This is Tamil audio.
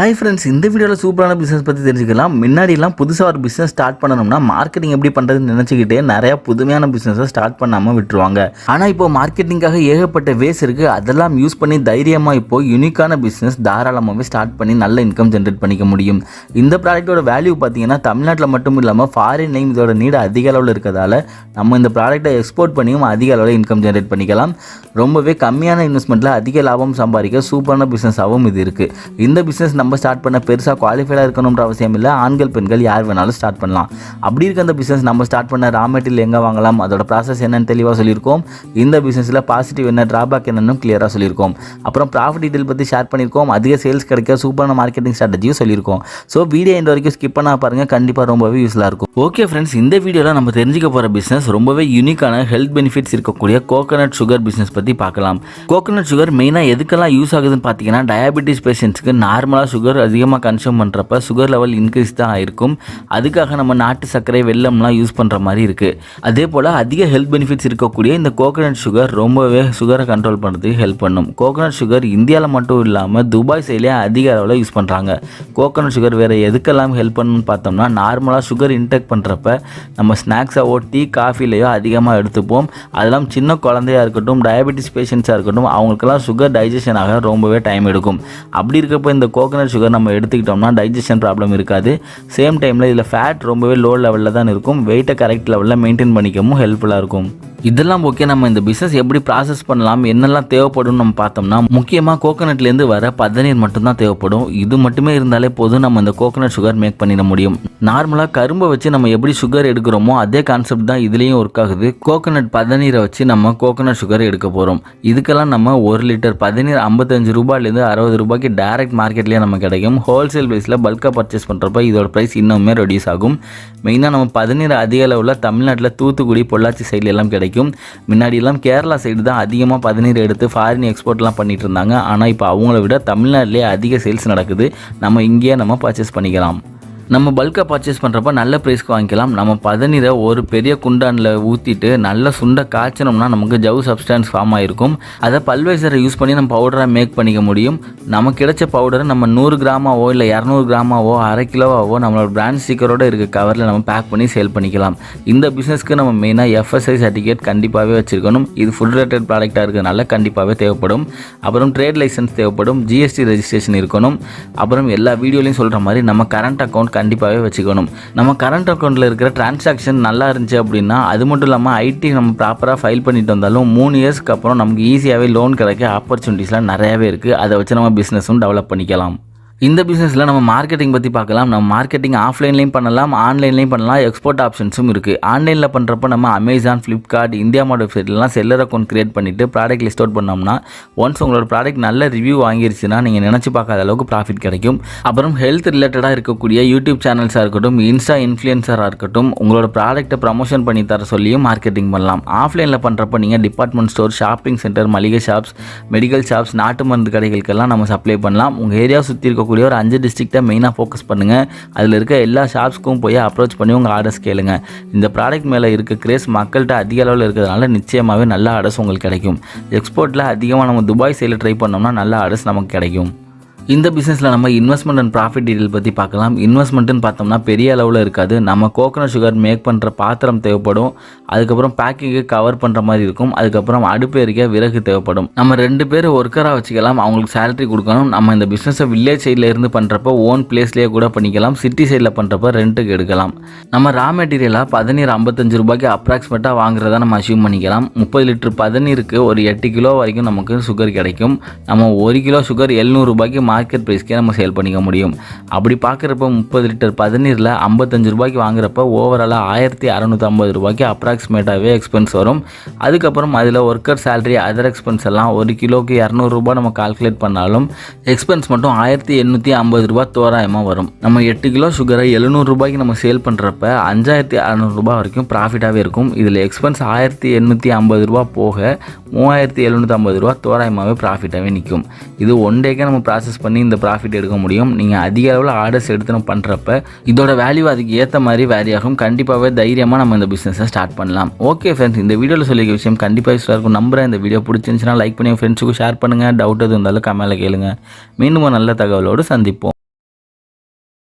ஹாய் ஃப்ரெண்ட்ஸ், இந்த வீடியோவில் சூப்பரான பிஸ்னஸ் பற்றி தெரிஞ்சுக்கலாம். முன்னாடிலாம் புதுசாக ஒரு பிஸ்னஸ் ஸ்டார்ட் பண்ணணும்னா மார்க்கெட்டிங் எப்படி பண்ணுறதுன்னு நினச்சிக்கிட்டே நிறையா புதுமையான பிஸ்னஸை ஸ்டார்ட் பண்ணாமல் விட்டுருவாங்க. ஆனால் இப்போ மார்க்கெட்டிங்காக ஏகப்பட்ட வேஸ் இருக்குது. அதெல்லாம் யூஸ் பண்ணி தைரியமாக இப்போ யூனிக்கான பிஸ்னஸ் தாராளமாகவே ஸ்டார்ட் பண்ணி நல்ல இன்கம் ஜென்ரேட் பண்ணிக்க முடியும். இந்த ப்ராடக்ட்டோட வேல்யூ பார்த்தீங்கன்னா தமிழ்நாட்டில் மட்டும் இல்லாமல் ஃபாரின்லையும் இதோட நீடு அதிக அளவில் இருக்கிறதால நம்ம இந்த ப்ராடக்ட்டை எக்ஸ்போர்ட் பண்ணியும் அதிக அளவில் இன்கம் ஜென்ரேட் பண்ணிக்கலாம். ரொம்பவே கம்மியான இன்வெஸ்ட்மெண்ட்டில் அதிக லாபம் சம்பாதிக்க சூப்பரான பிஸ்னஸாகவும் இது இருக்குது. இந்த பிஸ்னஸ் நம்ம ஸ்டார்ட் பண்ண பெருசாக குவாலிஃபைடாக இருக்கணும்ன்ற அவசியம் இல்லை. ஆண்கள் பெண்கள் யார் வேணாலும் ஸ்டார்ட் பண்ணலாம். அப்படி இருக்க அந்த பிஸ்னஸ் நம்ம ஸ்டார்ட் பண்ண ரா மெட்டீரியல் எங்கே வாங்கலாம், அதோட ப்ராசஸ் என்னன்னு தெளிவாக சொல்லியிருக்கோம். இந்த பிஸ்னஸில் பாசிட்டிவ் என்ன, ட்ராபேக் என்னன்னு கிளியராக சொல்லியிருக்கோம். அப்புறம் ப்ராஃபிட் டீட்டெயில் பற்றி ஷேர் பண்ணியிருக்கோம். அதிக சேல்ஸ் கிடைக்க சூப்பரான மார்க்கெட்டிங் ஸ்ட்ராட்டஜியும் சொல்லியிருக்கோம். ஸோ வீடியோ இந்த வரைக்கும் ஸ்கிப் பண்ணா பாருங்கள், கண்டிப்பாக ரொம்பவே யூஸ்ஃபுல்லாக இருக்கும். ஓகே ஃப்ரெண்ட்ஸ், இந்த வீடியோவில் நம்ம தெரிஞ்சுக்க போகிற பிஸ்னஸ் ரொம்பவே யூனிக்கான ஹெல்த் பெனிஃபிட்ஸ் இருக்கக்கூடிய கோகோனட் சுகர் பிஸ்னஸ் பற்றி பார்க்கலாம். கோகோனட் சுகர் மெயினாக எதுக்கெல்லாம் யூஸ் ஆகுதுன்னு பார்த்தீங்கன்னா, டயபெட்டிஸ் பேஷண்ட்ஸ்க்கு நார்மலாக சுகர் அதிகமாக கன்சியூம் பண்ணுறப்ப சுகர் லெவல் இன்க்ரீஸ் தான் ஆயிருக்கும். அதுக்காக நம்ம நாட்டு சர்க்கரை வெல்லம்லாம் யூஸ் பண்ணுற மாதிரி இருக்குது. அதே போல் அதிக ஹெல்த் பெனிஃபிட்ஸ் இருக்கக்கூடிய இந்த கோகோனட் சுகர் ரொம்பவே சுகரை கண்ட்ரோல் பண்ணுறதுக்கு ஹெல்ப் பண்ணும். கோகோனட் சுகர் இந்தியாவில் மட்டும் இல்லாமல் துபாய் சைட்லேயே அதிக அளவில் யூஸ் பண்ணுறாங்க. கோகோனட் சுகர் வேறு எதுக்கெல்லாம் ஹெல்ப் பண்ணணும்னு பார்த்தோம்னா, நார்மலாக சுகர் இன்டேக் பண்ணுறப்ப நம்ம ஸ்நாக்ஸாவோ டீ காஃபிலையோ அதிகமாக எடுத்துப்போம். அதெல்லாம் சின்ன குழந்தையாக இருக்கட்டும், டயபெட்டிஸ் பேஷண்ட்ஸாக இருக்கட்டும், அவங்களுக்கெல்லாம் சுகர் டைஜஷன் ஆக ரொம்பவே டைம் எடுக்கும். அப்படி இருக்கப்போ இந்த கோகோனட் சுகர் நம்ம எடுத்துக்கிட்டோம்னா டைஜஷன் ப்ராப்ளம் இருக்காது. சேம் டைமில் இதில் ஃபேட் ரொம்பவே லோ லெவலில் தான் இருக்கும். வெயிட்டை கரெக்ட் லெவலில் மெயின்டைன் பண்ணிக்கவும் ஹெல்ப்ஃபுல்லாக இருக்கும். இதெல்லாம் ஓகே. நம்ம இந்த பிஸ்னஸ் எப்படி ப்ராசஸ் பண்ணலாம், என்னெல்லாம் தேவைப்படும் நம்ம பார்த்தோம்னா, முக்கியமாக கோகோனட்லேருந்து வர பதநீர் மட்டும்தான் தேவைப்படும். இது மட்டுமே இருந்தாலே போதும், நம்ம இந்த கோகோனட் சுகர் மேக் பண்ணிட முடியும். நார்மலாக கரும்பை வச்சு நம்ம எப்படி சுகர் எடுக்கிறோமோ அதே கான்செப்ட் தான் இதுலேயும் ஒர்க் ஆகுது. கோகோனட் பதநீரை வச்சு நம்ம கோகோனட் சுகர் எடுக்க போகிறோம். இதுக்கெல்லாம் நம்ம 1 லிட்டர் பதநீர் 55 ரூபாயிலேருந்து 60 ரூபாய்க்கு டைரக்ட் மார்க்கெட்லேயே நம்ம கிடைக்கும். ஹோல்சேல் ப்ரைஸில் பல்காக பர்ச்சேஸ் பண்ணுறப்ப இதோட ப்ரைஸ் இன்னுமே ரெடியூஸ் ஆகும். மெயினாக நம்ம பதநீர் அதிக அளவில் தமிழ்நாட்டில் தூத்துக்குடி பொள்ளாச்சி சைடில் எல்லாம் கிடைக்கும். முன்னாடியெல்லாம் கேரளா சைடு தான் அதிகமாக பதநீர் எடுத்து ஃபாரின் எக்ஸ்போர்ட்லாம் பண்ணிட்டு இருந்தாங்க. ஆனால் இப்போ அவங்கள விட தமிழ்நாட்டிலே அதிக சேல்ஸ் நடக்குது. நம்ம இங்கேயே நம்ம பர்ச்சேஸ் பண்ணிக்கலாம். நம்ம பல்காக பர்ச்சேஸ் பண்ணுறப்ப நல்ல ப்ரைஸ்க்கு வாங்கிக்கலாம். நம்ம பதநீரை ஒரு பெரிய குண்டானில் ஊற்றிட்டு நல்ல சுண்டை காய்ச்சினோம்னா நமக்கு ஜவ் சப்ஸ்டான்ஸ் ஃபார்ம் ஆகிருக்கும். அதை பல்வைசரை யூஸ் பண்ணி நம்ம பவுடராக மேக் பண்ணிக்க முடியும். நமக்கு கிடைச்ச பவுடரை நம்ம 100 கிராமாவோ இல்லை 200 கிராமாவோ 1/2 கிலோவாவோ நம்மளோட பிராண்ட் ஸ்டிக்கரோடு இருக்க கவரில் நம்ம பேக் பண்ணி சேல் பண்ணிக்கலாம். இந்த பிஸ்னஸ்க்கு நம்ம மெயினாக FSI சர்டிஃபிகேட் கண்டிப்பாகவே வச்சுருக்கணும். இது ஃபுட் ரிலேட்டட் ப்ராடக்டாக இருக்கிறதுனால கண்டிப்பாகவே தேவைப்படும். அப்புறம் ட்ரேட் லைசன்ஸ் தேவைப்படும். GST ரெஜிஸ்ட்ரேஷன் இருக்கணும். அப்புறம் எல்லா வீடியோலையும் சொல்கிற மாதிரி நம்ம கரண்ட் அக்கௌண்ட் கண்டிப்பாகவே வச்சுக்கணும். நம்ம கரண்ட் அக்கௌண்ட்டில் இருக்கிற டிரான்சாக்ஷன் நல்லா இருந்துச்சு அப்படின்னா, அது மட்டும் இல்லாமல் ஐடி நம்ம ப்ராப்பராக ஃபைல் பண்ணிட்டு வந்தாலும் 3 இயர்ஸ்க்கு அப்புறம் நமக்கு ஈஸியாகவே லோன் கிடைக்க ஆப்பர்ச்சுனிட்டிஸ்லாம் நிறையாவே இருக்குது. அதை வச்சு நம்ம பிஸ்னஸும் டெவலப் பண்ணிக்கலாம். இந்த பிஸ்னஸில் நம்ம மார்க்கெட்டிங் பற்றி பார்க்கலாம். நம்ம மார்க்கெட்டிங் ஆஃப்லைன்லேயும் பண்ணலாம், ஆன்லைன்லேயும் பண்ணலாம். எக்ஸ்போர்ட் ஆப்ஷன்ஸும் இருக்குது. ஆன்லைனில் பண்ணுறப்ப நம்ம அமேசான், ஃப்ளிப்கார்ட், இந்தியா மார்ட் வெப்சைட்லாம் செல்லர் அக்கௌண்ட் கிரியேட் பண்ணிவிட்டு ப்ராடக்ட் லிஸ்ட் அவுட் பண்ணோம்னா ஒன்ஸ் உங்களோட ப்ராடக்ட் நல்ல ரிவ்யூ வாங்கிருச்சுன்னா நீங்கள் நினச்சி பார்க்காத அளவுக்கு ப்ராஃபிட் கிடைக்கும். அப்புறம் ஹெல்த் ரிலேட்டடாக இருக்கக்கூடிய யூடியூப் சேனல்ஸாக இருக்கட்டும், இன்ஸ்டா இன்ஃப்ளூயன்சராக இருக்கட்டும், உங்களோட ப்ராடக்ட்டை ப்ரமோஷன் பண்ணி தர சொல்லியும் மார்க்கெட்டிங் பண்ணலாம். ஆஃப்லைனில் பண்ணுறப்ப நீங்கள் டிபார்ட்மெண்ட் ஸ்டோர், ஷாப்பிங் சென்டர், மளிகை ஷாப்ஸ், மெடிக்கல் ஷாப்ஸ், நாட்டு மருந்து கடைகளுக்கெல்லாம் நம்ம சப்ளை பண்ணலாம். உங்கள் ஏரியா சுற்றி இருக்கக்கூடிய ஒரு 5 டிஸ்ட்ரிக்ட்டை மெயினாக ஃபோக்கஸ் பண்ணுங்கள். அதில் இருக்க எல்லா ஷாப்ஸ்க்கும் போய் அப்ரோச் பண்ணி உங்கள் ஆர்டர்ஸ் கேளுங்க. இந்த ப்ராடக்ட் மேலே இருக்க கிரேஸ் மக்கள்கிட்ட அதிக அளவில் இருக்கிறதுனால நிச்சயமாகவே நல்ல ஆர்டர்ஸ் உங்களுக்கு கிடைக்கும். எக்ஸ்போர்ட்டில் அதிகமாக நம்ம துபாய் சைடில் ட்ரை பண்ணோம்னா நல்ல ஆர்டர்ஸ் நமக்கு கிடைக்கும். இந்த பிஸ்னஸில் நம்ம இன்வெஸ்ட்மெண்ட் அண்ட் ப்ராஃபிட் டீட்டெயில் பற்றி பார்க்கலாம். இன்வெஸ்ட்மெண்ட்டுன்னு பார்த்தோம்னா பெரிய அளவில் இருக்காது. நம்ம கோகோனட் சுகர் மேக் பண்ணுற பாத்திரம் தேவைப்படும். அதுக்கப்புறம் பேக்கிங்கு கவர் பண்ணுற மாதிரி இருக்கும். அதுக்கப்புறம் அடுப்பு எரிக்க விறகு தேவைப்படும். நம்ம 2 பேர் ஒர்க்கராக வச்சுக்கலாம். அவங்களுக்கு சேலரி கொடுக்கணும். நம்ம இந்த பிஸ்னஸை வில்லேஜ் சைடில் இருந்து பண்ணுறப்போ ஓன் பிளேஸ்லேயே கூட பண்ணிக்கலாம். சிட்டி சைடில் பண்ணுறப்ப ரெண்ட்டுக்கு எடுக்கலாம். நம்ம ரா மெட்டீரியலாக பதநீர் 55 ரூபாய்க்கு அப்ராக்சிமேட்டாக வாங்குறதா நம்ம அசியூம் பண்ணிக்கலாம். 30 லிட்டர் பதநீருக்கு ஒரு 8 கிலோ வரைக்கும் நமக்கு சுகர் கிடைக்கும். நம்ம 1 கிலோ சுகர் 700 ரூபாய்க்கு மார்க்கெட் ப்ரைஸ்க்கே நம்ம சேல் பண்ணிக்க முடியும். அப்படி பார்க்குறப்ப 30 லிட்டர் பதநீரில் 55 ரூபாய்க்கு வாங்குறப்ப ஓவராலாக 1650 ரூபாய்க்கு அப்ராக்சிமேட்டாகவே எக்ஸ்பென்ஸ் வரும். அதுக்கப்புறம் அதில் ஒர்க்கர் சேலரி, அதர் எக்ஸ்பென்ஸ் எல்லாம் 1 கிலோக்கு 200 ரூபாய் நம்ம கால்குலேட் பண்ணாலும் எக்ஸ்பென்ஸ் மட்டும் 1850 ரூபாய் தோராயமாக வரும். நம்ம 8 கிலோ சுகரை 700 ரூபாய்க்கு நம்ம சேல் பண்ணுறப்ப 5600 ரூபாய் வரைக்கும் ப்ராஃபிட்டாகவே இருக்கும். இதில் எக்ஸ்பென்ஸ் 1850 ரூபாய் போக 3750 ரூபாய் தோராயமாகவே ப்ராஃபிட்டாகவே நிற்கும். இது 1 டேக்கே நம்ம ப்ராசஸ் பண்ணி இந்த ப்ராஃபிட் எடுக்க முடியும். நீங்கள் அதிக அளவில் ஆர்டர்ஸ் எடுத்து நம்ம பண்ணுறப்ப இதோட வேல்யூ அதுக்கு ஏற்ற மாதிரி வேரி ஆகும். கண்டிப்பாகவே தைரியமாக நம்ம இந்த பிஸ்னஸை ஸ்டார்ட் பண்ணலாம். ஓகே ஃப்ரெண்ட்ஸ், இந்த வீடியோவில் சொல்லிய விஷயம் கண்டிப்பாக யூஸ்ஃபுல்லாக இருக்கும் நம்புறேன். இந்த வீடியோ பிடிச்சிருந்துச்சுன்னா லைக் பண்ணி ஃப்ரெண்ட்ஸுக்கு ஷேர் பண்ணுங்கள். டவுட் எதுவும் இருந்தாலும் கமெண்ட்டில் கேளுங்க. மீண்டும் நல்ல தகவலோடு சந்திப்போம்.